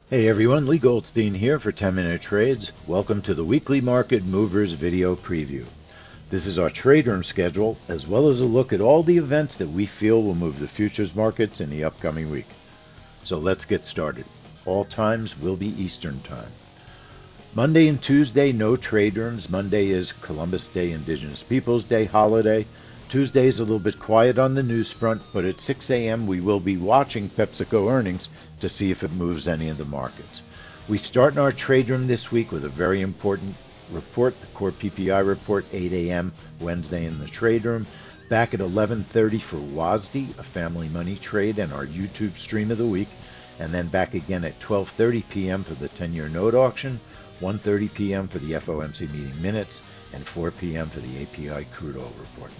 Hey everyone, Leigh Goldstein here for 10-Minute Trades. Welcome to the Weekly Market Movers video preview. This is our trade room schedule, as well as a look at all the events that we feel will move the futures markets in the upcoming week. So let's get started. All times will be Eastern Time. Monday and Tuesday, no trade rooms. Monday is Columbus Day, Indigenous Peoples Day holiday. Tuesday is a little bit quiet on the news front, but at 6 a.m. we will be watching PepsiCo earnings to see if it moves any of the markets. We start in our trade room this week with a very important report, the core PPI report, 8 a.m. Wednesday in the trade room. Back at 11:30 for WASD, a family money trade, and our YouTube stream of the week. And then back again at 12:30 p.m. for the 10-year note auction, 1:30 p.m. for the FOMC meeting minutes, and 4 p.m. for the API crude oil report.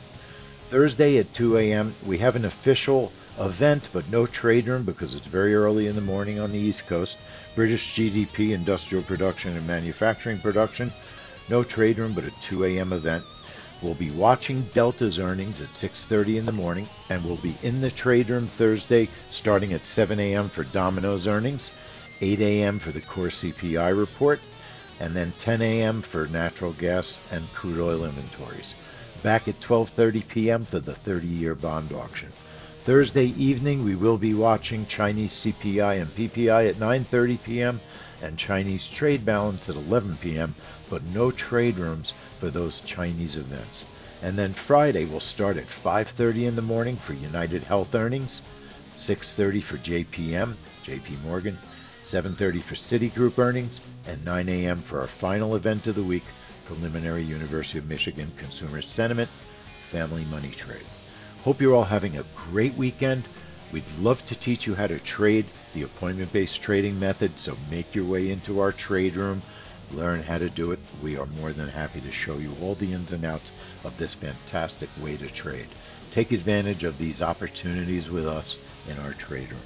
Thursday at 2 a.m. we have an official event, but no trade room because it's very early in the morning on the East Coast. British GDP, industrial production and manufacturing production. No trade room, but a 2 a.m. event. We'll be watching Delta's earnings at 6:30 in the morning, and we'll be in the trade room Thursday starting at 7 a.m. for Domino's earnings, 8 a.m. for the core CPI report, and then 10 a.m. for natural gas and crude oil inventories. Back at 12:30 p.m. for the 30-year bond auction. Thursday evening, we will be watching Chinese CPI and PPI at 9:30 p.m. and Chinese trade balance at 11 p.m., but no trade rooms for those Chinese events. And then Friday, we'll start at 5:30 in the morning for United Health earnings, 6:30 for JPM, JP Morgan, 7:30 for Citigroup earnings, and 9 a.m. for our final event of the week, preliminary University of Michigan consumer sentiment, family money trade. Hope you're all having a great weekend. We'd love to teach you how to trade the appointment-based trading method, so make your way into our trade room, learn how to do it. We are more than happy to show you all the ins and outs of this fantastic way to trade. Take advantage of these opportunities with us in our trade room.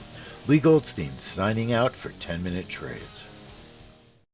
Leigh Goldstein signing out for 10-Minute Trades.